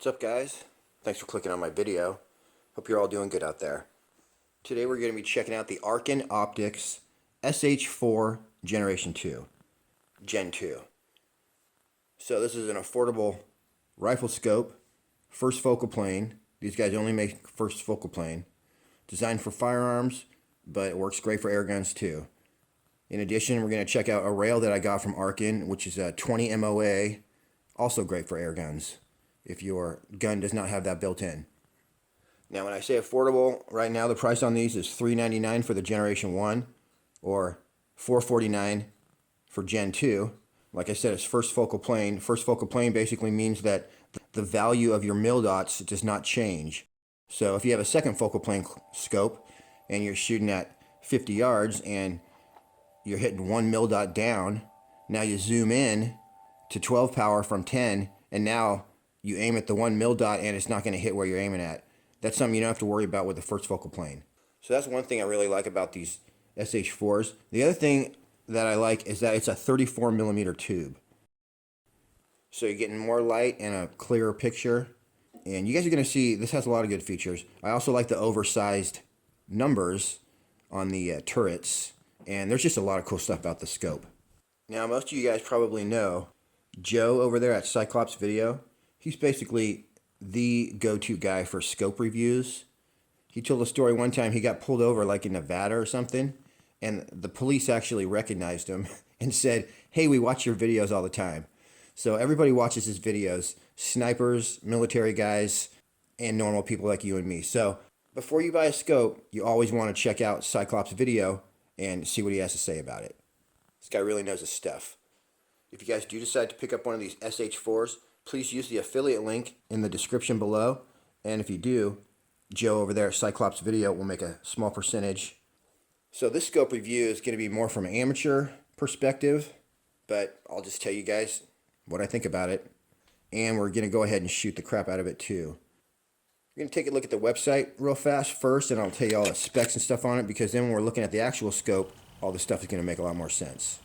What's up, guys? Thanks for clicking on my video. Hope you're all doing good out there. Today we're going to be checking out the Arken Optics SH4 Generation 2, Gen 2. So this is an affordable rifle scope, first focal plane. These guys only make first focal plane. Designed for firearms, but it works great for air guns too. In addition, we're going to check out a rail that I got from Arken, which is a 20 MOA, also great for air guns if your gun does not have that built in. Now, when I say affordable, right now the price on these is $399 for the Generation 1 or $449 for Gen 2. Like I said, it's first focal plane. First focal plane basically means that the value of your mil dots does not change. So if you have a second focal plane scope and you're shooting at 50 yards and you're hitting one mil dot down, now you zoom in to 12 power from 10, and now you aim at the 1 mil dot and it's not going to hit where you're aiming at. That's something you don't have to worry about with the first focal plane. So that's one thing I really like about these SH4s. The other thing that I like is that it's a 34 millimeter tube. So you're getting more light and a clearer picture. And you guys are going to see this has a lot of good features. I also like the oversized numbers on the turrets. And there's just a lot of cool stuff about the scope. Now, most of you guys probably know Joe over there at Cyclops Video. He's basically the go-to guy for scope reviews. He told a story one time he got pulled over like in Nevada or something, and the police actually recognized him and said, "Hey, we watch your videos all the time." So everybody watches his videos, snipers, military guys, and normal people like you and me. So before you buy a scope, you always want to check out Cyclops Video and see what he has to say about it. This guy really knows his stuff. If you guys do decide to pick up one of these SH4s, please use the affiliate link in the description below. And if you do, Joe over there at Cyclops Video will make a small percentage. So this scope review is going to be more from an amateur perspective, but I'll just tell you guys what I think about it. And we're going to go ahead and shoot the crap out of it too. We're going to take a look at the website real fast first, and I'll tell you all the specs and stuff on it, because then when we're looking at the actual scope, all this stuff is going to make a lot more sense.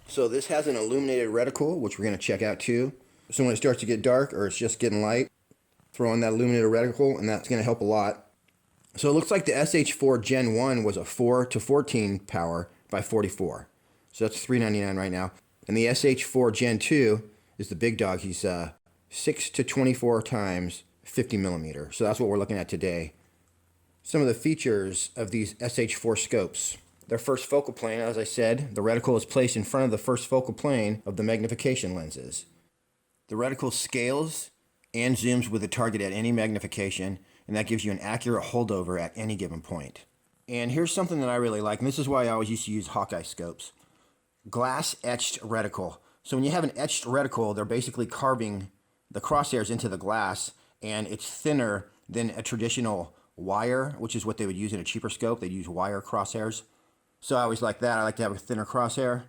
So this has an illuminated reticle, which we're going to check out too. So when it starts to get dark or it's just getting light, throw in that illuminated reticle, and that's going to help a lot. So it looks like the SH4 Gen 1 was a 4 to 14 power by 44. So that's $399 right now. And the SH4 Gen 2 is the big dog. He's 6 to 24 times 50 millimeter. So that's what we're looking at today. Some of the features of these SH4 scopes. Their first focal plane, as I said, the reticle is placed in front of the first focal plane of the magnification lenses. The reticle scales and zooms with the target at any magnification, and that gives you an accurate holdover at any given point. And here's something that I really like, and this is why I always used to use Hawkeye scopes. Glass etched reticle. So when you have an etched reticle, they're basically carving the crosshairs into the glass, and it's thinner than a traditional wire, which is what they would use in a cheaper scope. They'd use wire crosshairs. So I always like that. I like to have a thinner crosshair.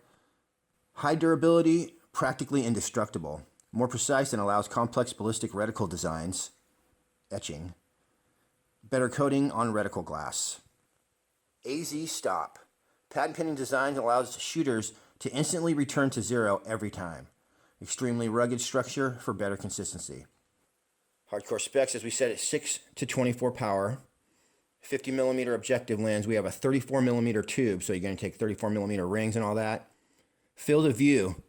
High durability, practically indestructible. More precise and allows complex ballistic reticle designs, etching. Better coating on reticle glass. AZ stop. Patent pending design allows shooters to instantly return to zero every time. Extremely rugged structure for better consistency. Hardcore specs, as we said, at 6 to 24 power. 50 millimeter objective lens. We have a 34 millimeter tube, so you're going to take 34 millimeter rings and all that. Field of view,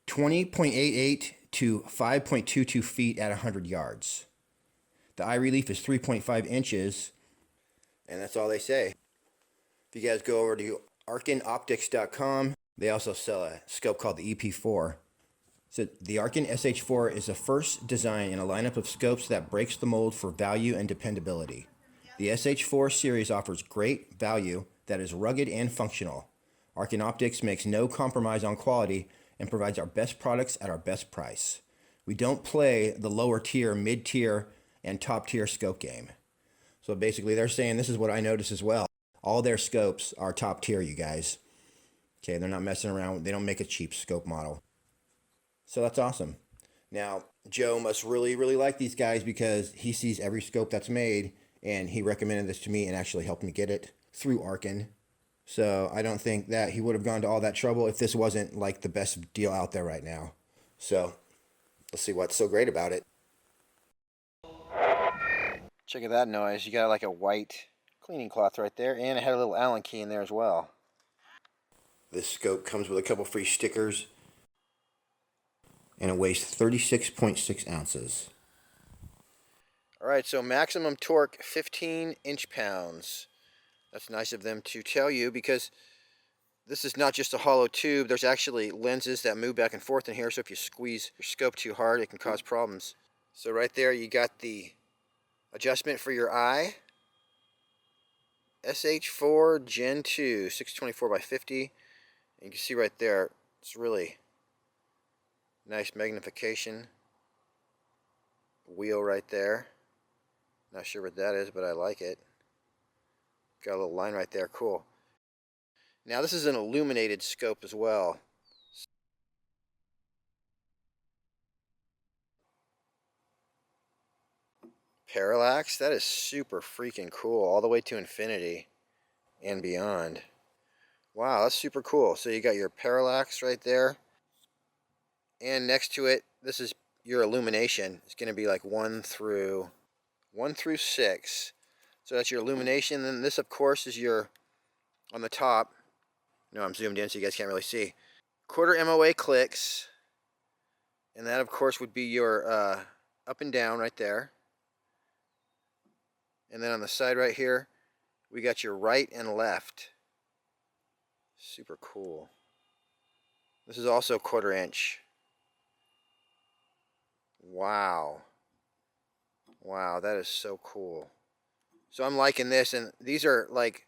20.88 to 5.22 feet at 100 yards. The eye relief is 3.5 inches, and that's all they say. If you guys go over to arkenoptics.com, they also sell a scope called the EP4. So the Arken SH4 is the first design in a lineup of scopes that breaks the mold for value and dependability. The SH4 series offers great value that is rugged and functional. Arken Optics makes no compromise on quality and provides our best products at our best price. We don't play the lower tier, mid-tier, and top-tier scope game. So basically they're saying, this is what I noticed as well. All their scopes are top tier, you guys. Okay, they're not messing around. They don't make a cheap scope model. So that's awesome. Now, Joe must really, really like these guys because he sees every scope that's made, and he recommended this to me and actually helped me get it through Arken. So I don't think that he would have gone to all that trouble if this wasn't like the best deal out there right now. So Let's see what's so great about it. Check out that noise. You got like a white cleaning cloth right there, and it had a little Allen key in there as well. This scope comes with a couple free stickers, and it weighs 36.6 ounces. Alright, so maximum torque 15 inch-pounds. That's nice of them to tell you, because this is not just a hollow tube. There's actually lenses that move back and forth in here, so if you squeeze your scope too hard, it can cause problems. So right there you got the adjustment for your eye. SH-4 Gen 2 624 by 50. And you can see right there, it's really nice magnification. Wheel right there. Not sure what that is, but I like it. Got a little line right there, cool. Now this is an illuminated scope as well. Parallax, that is super freaking cool, all the way to infinity and beyond. Wow, that's super cool. So you got your parallax right there, and next to it, this is your illumination. It's going to be like 1 through 6. So that's your illumination. Then this, of course, is your, on the top, no, I'm zoomed in so you guys can't really see, quarter MOA clicks, and that, of course, would be your up and down right there. And then on the side right here, we got your right and left. Super cool. This is also 1/4 inch. Wow. Wow, that is so cool. So I'm liking this, and these are like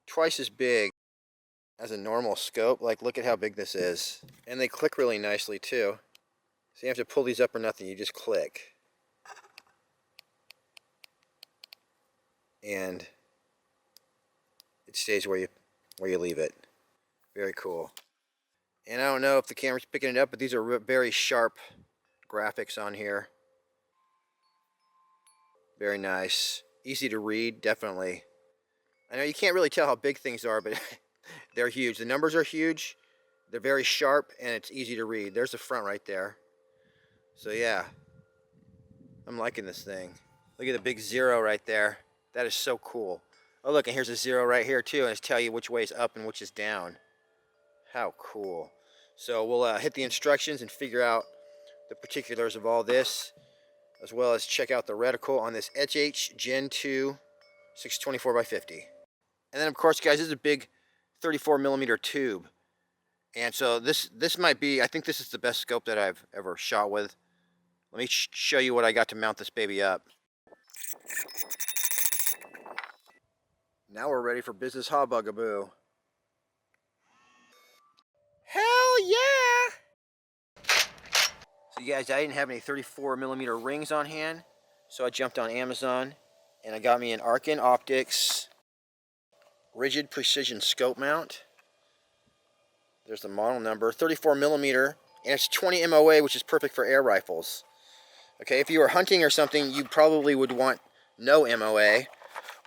twice as big as a normal scope. Like, look at how big this is. And they click really nicely too. So you have to pull these up or nothing, you just click. And it stays where you leave it. Very cool. And I don't know if the camera's picking it up, but these are very sharp graphics on here. Very nice. Easy to read, definitely. I know you can't really tell how big things are, but they're huge. The numbers are huge. They're very sharp, and it's easy to read. There's the front right there. So yeah, I'm liking this thing. Look at the big 0 right there. That is so cool. Oh look, and here's a 0 right here too, and it's tell you which way is up and which is down. How cool. So we'll hit the instructions and figure out the particulars of all this, as well as check out the reticle on this SH Gen 2 624 by 50. And then of course, guys, this is a big 34mm tube. And so this might be, I think this is the best scope that I've ever shot with. Let me show you what I got to mount this baby up. Now we're ready for business, bugaboo. Hell yeah! So you guys, I didn't have any 34mm rings on hand, so I jumped on Amazon and I got me an Arken Optics rigid precision scope mount. There's the model number, 34mm, and it's 20 MOA, which is perfect for air rifles. Okay, if you were hunting or something, you probably would want no MOA,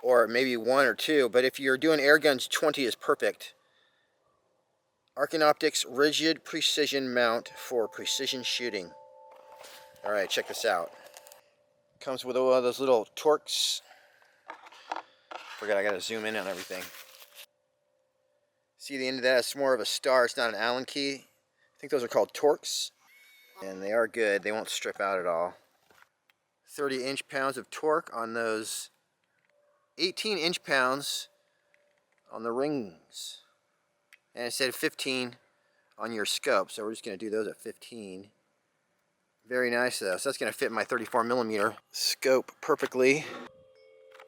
or maybe 1 or 2, but if you're doing air guns, 20 is perfect. Arken Optics rigid precision mount for precision shooting. Alright, check this out. Comes with one of those little torques. Forgot I gotta zoom in on everything. See the end of that? It's more of a star. It's not an Allen key. I think those are called torques. And they are good. They won't strip out at all. 30 inch-pounds of torque on those 18 inch-pounds on the rings. And it said 15 on your scope. So we're just going to do those at 15. Very nice though. So that's going to fit my 34mm scope perfectly.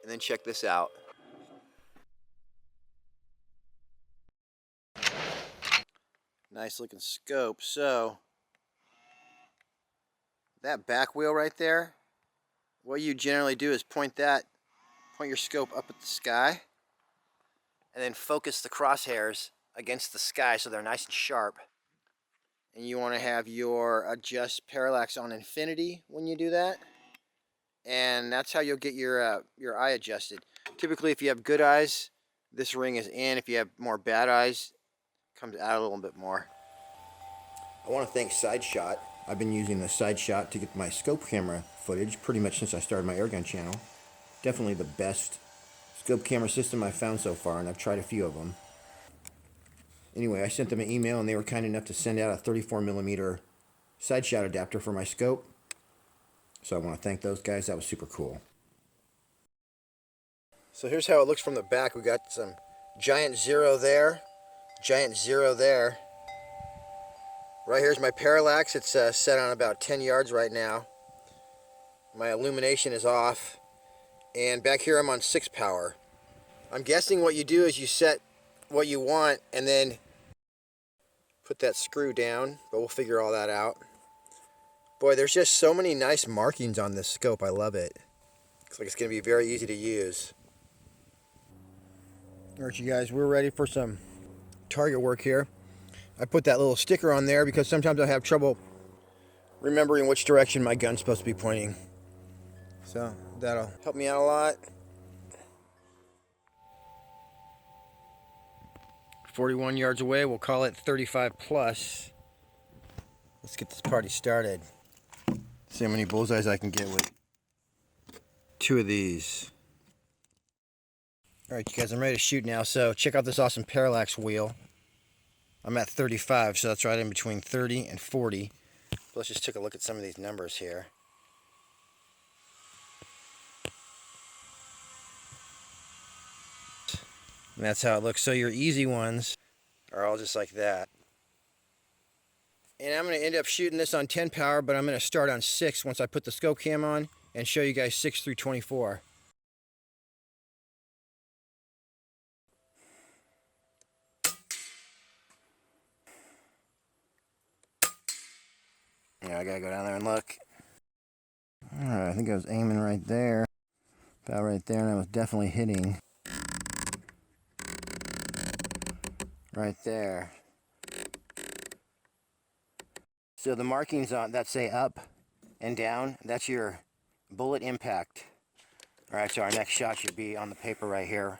And then check this out. Nice looking scope. So that back wheel right there, what you generally do is point your scope up at the sky and then focus the crosshairs against the sky so they're nice and sharp. And you want to have your adjust parallax on infinity when you do that. And that's how you'll get your eye adjusted. Typically, if you have good eyes, this ring is in. If you have more bad eyes, it comes out a little bit more. I want to thank Side Shot I've been using the side shot to get my scope camera footage pretty much since I started my airgun channel. Definitely the best scope camera system I've found so far, and I've tried a few of them. Anyway, I sent them an email and they were kind enough to send out a 34mm side shot adapter for my scope. So I want to thank those guys. That was super cool. So here's how it looks from the back. We got some giant zero there, giant zero there. Right here's my parallax. It's set on about 10 yards right now. My illumination is off. And back here I'm on 6 power. I'm guessing what you do is you set what you want and then put that screw down, but we'll figure all that out. Boy, there's just so many nice markings on this scope. I love it. Looks like it's going to be very easy to use. Alright, you guys, we're ready for some target work here. I put that little sticker on there because sometimes I have trouble remembering which direction my gun's supposed to be pointing. So that'll help me out a lot. 41 yards away, we'll call it 35 plus. Let's get this party started. See how many bullseyes I can get with 2 of these. Alright, you guys, I'm ready to shoot now. So check out this awesome parallax wheel. I'm at 35, so that's right in between 30 and 40. Let's just take a look at some of these numbers here. And that's how it looks. So your easy ones are all just like that. And I'm going to end up shooting this on 10 power, but I'm going to start on 6 once I put the scope cam on and show you guys 6 through 24. Yeah, I gotta go down there and look. Alright, I think I was aiming right there. About right there, and I was definitely hitting. Right there. So the markings on that say up and down, that's your bullet impact. Alright, so our next shot should be on the paper right here.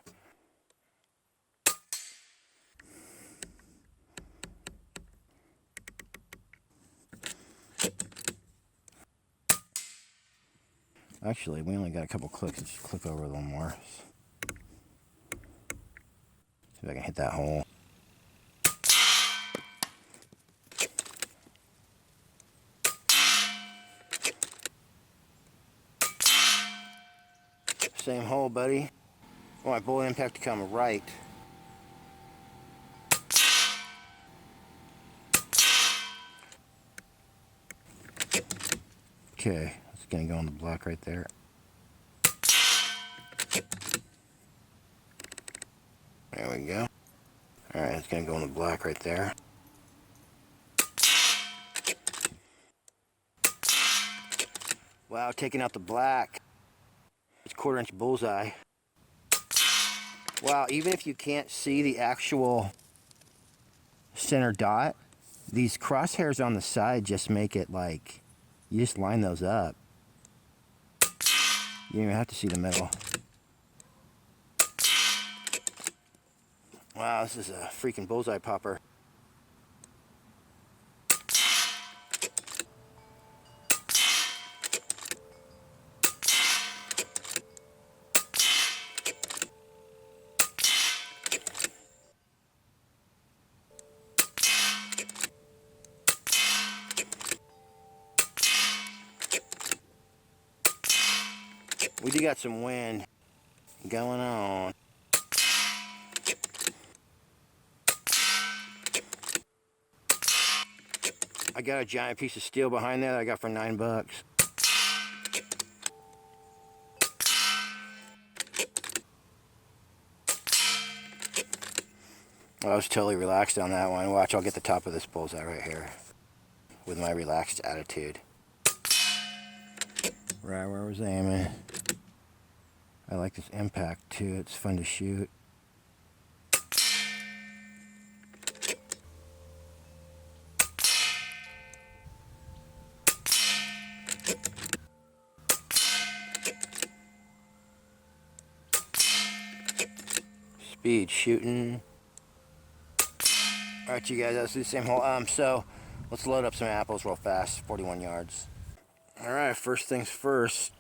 Actually, we only got a couple clicks. Let's just click over a little more. See if I can hit that hole. Same hole, buddy. I want my bullet impact to come right. Okay, it's gonna go on the block right there. There we go. Alright, it's gonna go on the block right there. Wow, taking out the black. It's 1/4 inch bullseye. Wow, even if you can't see the actual center dot, these crosshairs on the side just make it like, you just line those up. You don't even have to see the middle. Wow, this is a freaking bullseye popper. We do got some wind going on. I got a giant piece of steel behind there that I got for $9. Well, I was totally relaxed on that one. Watch, I'll get the top of this bullseye right here with my relaxed attitude. Right where I was aiming. I like this impact too, it's fun to shoot. Speed shooting. Alright, you guys, let's do the same hole. So Let's load up some apples real fast, 41 yards. Alright, first things first.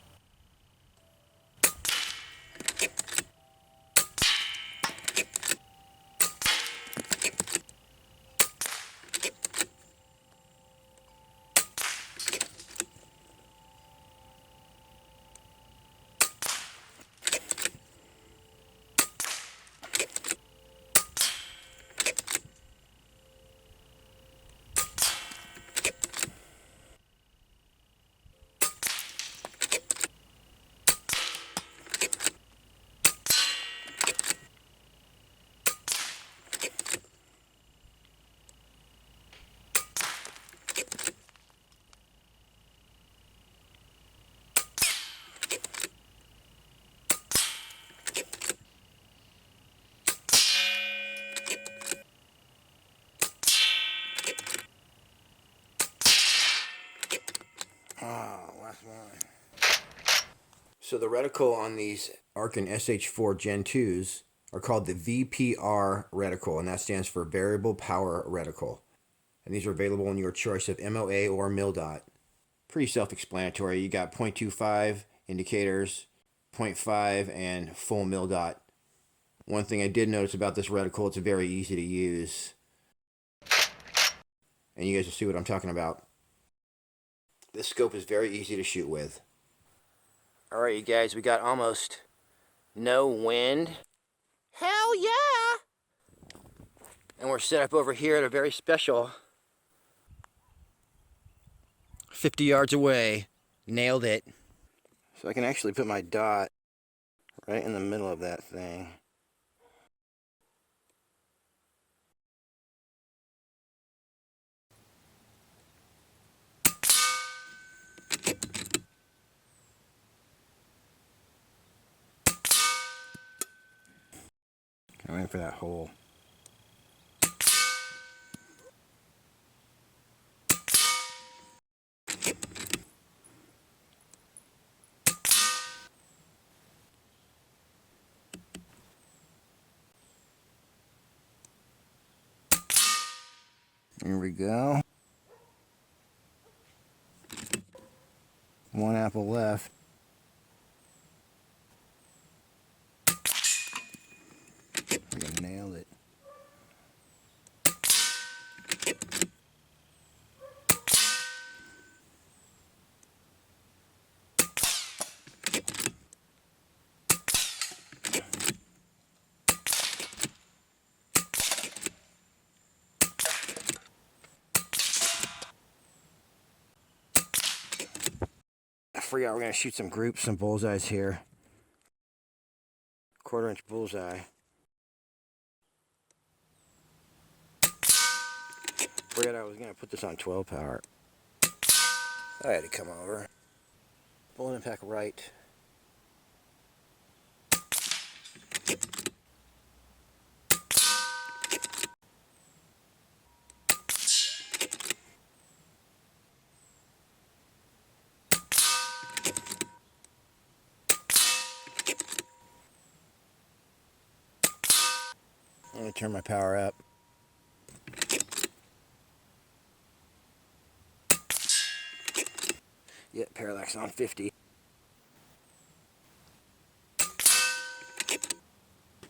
Last one. So the reticle on these Arken SH4 Gen 2s are called the VPR reticle, and that stands for Variable Power Reticle. And these are available in your choice of MOA or mil-dot. Pretty self-explanatory. You got 0.25 indicators, 0.5, and full mil-dot. One thing I did notice about this reticle, it's very easy to use. And you guys will see what I'm talking about. This scope is very easy to shoot with. Alright, you guys, we got almost no wind. Hell yeah! And we're set up over here at a very special 50 yards away. Nailed it. So I can actually put my dot right in the middle of that thing. I'm waiting for that hole. Here we go. One apple left. I nailed it. I forgot we're going to shoot some groups, some bullseyes here. 1/4-inch bullseye. Forgot I was going to put this on 12 power. I had to come over. Bullet impact right. I'm going to turn my power up. Yep, parallax on 50.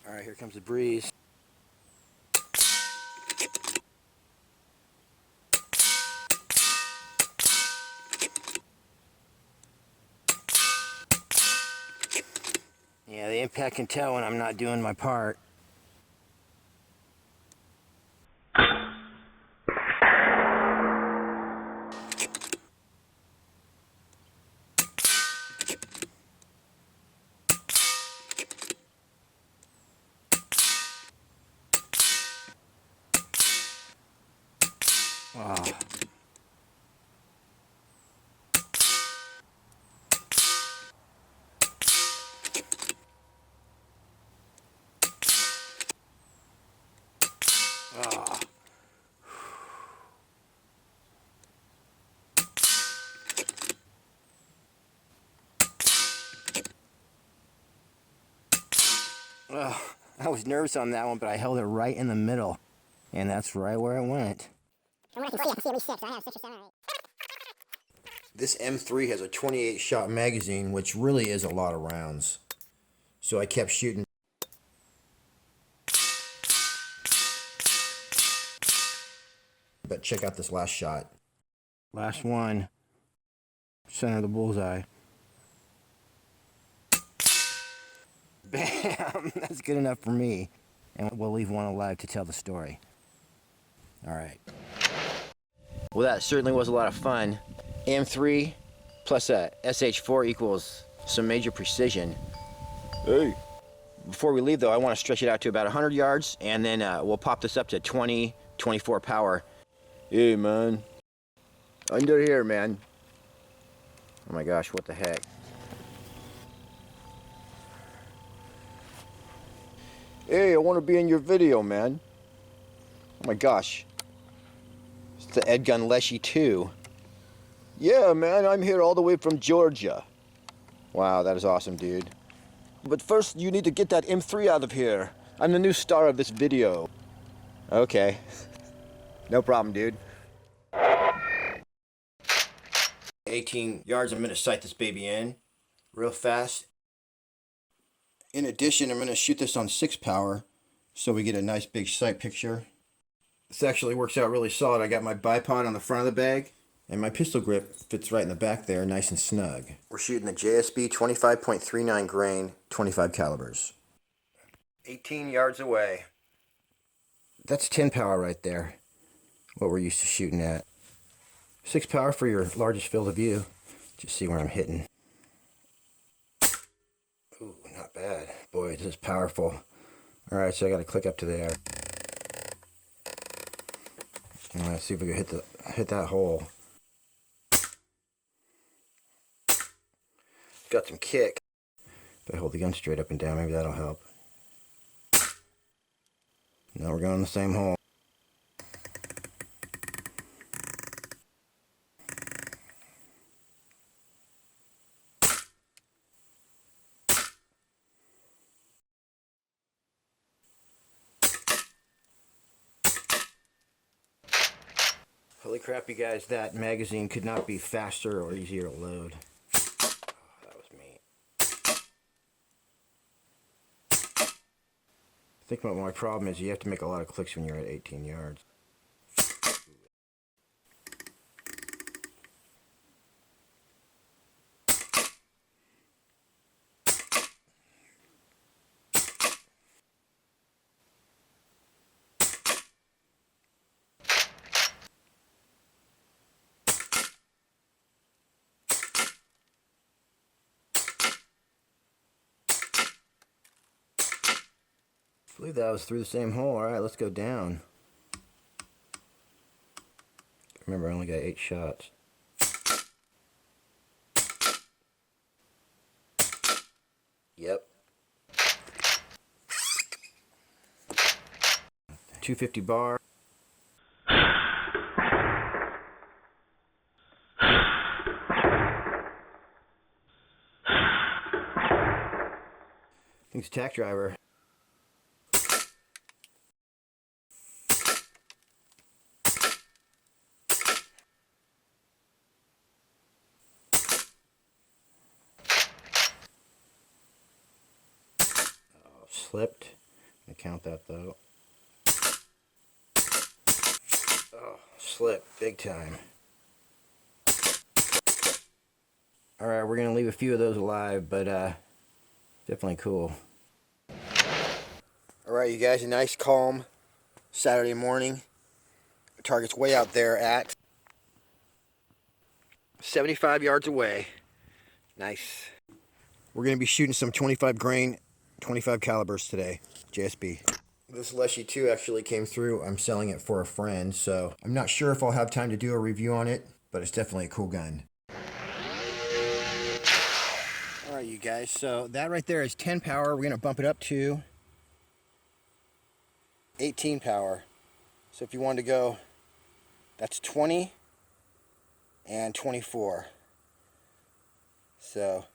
Alright, here comes the breeze. Yeah, the impact can tell when I'm not doing my part. Wow. Oh. Oh, I was nervous on that one, but I held it right in the middle, and that's right where it went. From what I can see at least 6. I have 6 or 7 or 8. This M3 has a 28 shot magazine, which really is a lot of rounds. So I kept shooting. But check out this last shot. Last one. Center of the bullseye. Bam! That's good enough for me. And we'll leave one alive to tell the story. Alright. Well, that certainly was a lot of fun. M3 plus a SH4 equals some major precision. Hey! Before we leave, though, I want to stretch it out to about 100 yards, and then we'll pop this up to 20, 24 power. Hey, man. Under here, man. Oh my gosh, what the heck. Hey, I want to be in your video, man. Oh my gosh. It's the Edgun Leshi 2. Yeah, man, I'm here all the way from Georgia. Wow, that is awesome, dude. But first, you need to get that M3 out of here. I'm the new star of this video. Okay. No problem, dude. 18 yards, I'm going to sight this baby in real fast. In addition, I'm going to shoot this on 6 power so we get a nice big sight picture. This actually works out really solid. I got my bipod on the front of the bag, and my pistol grip fits right in the back there, nice and snug. We're shooting the JSB 25.39 grain, 25 calibers. 18 yards away. That's 10 power right there, what we're used to shooting at. 6 power for your largest field of view. Just see where I'm hitting. Ooh, not bad. Boy, this is powerful. Alright, so I got to click up to there. Let's see if we can hit that hole. Got some kick. If I hold the gun straight up and down, maybe that'll help. Now we're going in the same hole. Holy crap, you guys, that magazine could not be faster or easier to load. Oh, that was me. I think my problem is you have to make a lot of clicks when you're at 18 yards. I believe that was through the same hole. Alright, let's go down. Remember, I only got 8 shots. Yep. 250 bar. I think it's a tack driver. Slipped. I count that though. Oh, slipped big time. Alright, we're gonna leave a few of those alive, but definitely cool. Alright, you guys, a nice calm Saturday morning. The target's way out there at 75 yards away. Nice. We're gonna be shooting some 25 grain 25 calibers today, JSB. This Leshi 2 actually came through. I'm selling it for a friend, so I'm not sure if I'll have time to do a review on it, but it's definitely a cool gun. Alright, you guys, so that right there is 10 power. We're going to bump it up to 18 power. So if you wanted to go, that's 20 and 24. So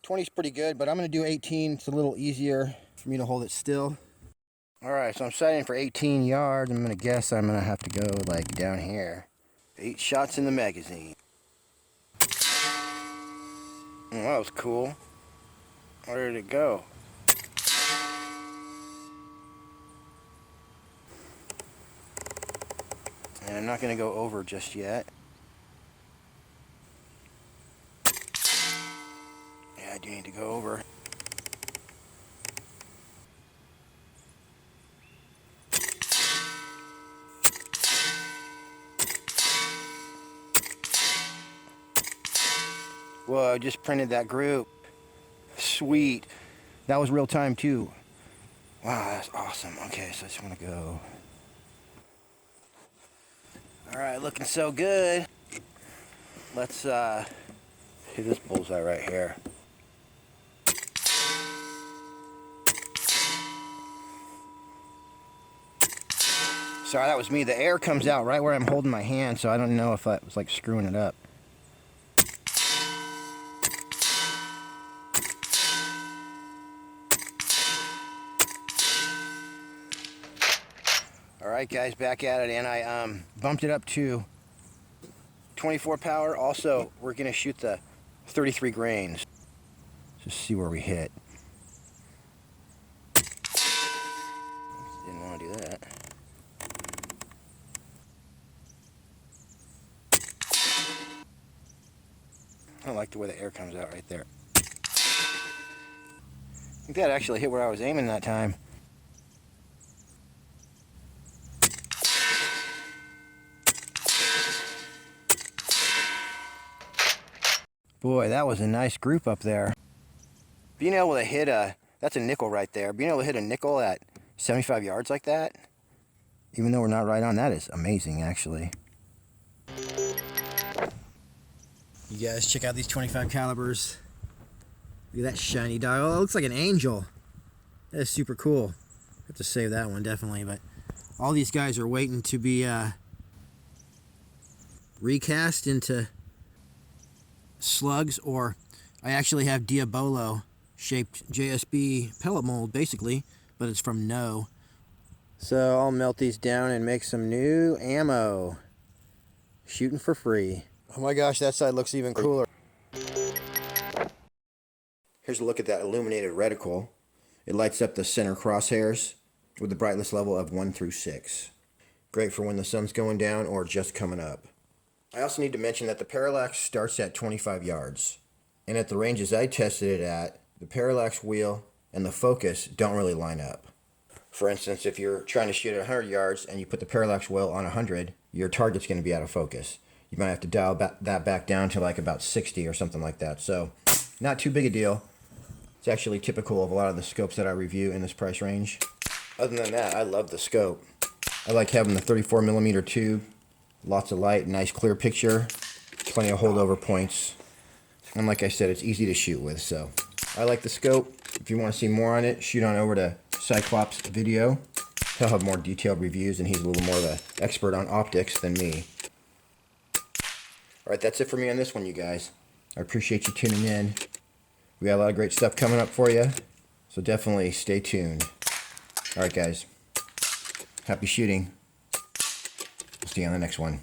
20 is pretty good, but I'm going to do 18. It's a little easier for me to hold it still. Alright, so I'm sighting for 18 yards. I'm gonna guess I'm gonna have to go like down here. 8 shots in the magazine. Oh, that was cool. Where did it go? And I'm not gonna go over just yet. Yeah, I do need to go over. Whoa, I just printed that group. Sweet. That was real time too. Wow, that's awesome. Okay, so I just want to go. Alright, looking so good. Let's hit this bullseye right here. Sorry, that was me. The air comes out right where I'm holding my hand, so I don't know if I was like screwing it up. Alright guys, back at it, and I bumped it up to 24 power. Also, we're going to shoot the 33 grains. Just see where we hit. Didn't want to do that. I don't like the way the air comes out right there. I think that actually hit where I was aiming that time. Boy, that was a nice group up there. Being able to hit that's a nickel right there. Being able to hit a nickel at 75 yards like that, even though we're not right on, that is amazing actually. You guys check out these 25 calibers. Look at that shiny dial. Oh, it looks like an angel. That is super cool. I have to save that one definitely, but all these guys are waiting to be recast into slugs, or I actually have Diabolo shaped JSB pellet mold basically, but it's from No. So I'll melt these down and make some new ammo. Shooting for free. Oh my gosh, that side looks even cooler. Here's a look at that illuminated reticle. It lights up the center crosshairs with the brightness level of 1 through 6. Great for when the sun's going down or just coming up. I also need to mention that the parallax starts at 25 yards. And at the ranges I tested it at, the parallax wheel and the focus don't really line up. For instance, if you're trying to shoot at 100 yards and you put the parallax wheel on 100, your target's going to be out of focus. You might have to dial that back down to like about 60 or something like that. So, not too big a deal. It's actually typical of a lot of the scopes that I review in this price range. Other than that, I love the scope. I like having the 34mm tube. Lots of light, nice clear picture, plenty of holdover points. And like I said, it's easy to shoot with, so I like the scope. If you want to see more on it, shoot on over to Cyclops video. He'll have more detailed reviews, and he's a little more of an expert on optics than me. Alright, that's it for me on this one, you guys. I appreciate you tuning in. We got a lot of great stuff coming up for you, so definitely stay tuned. Alright guys, happy shooting. See you on the next one.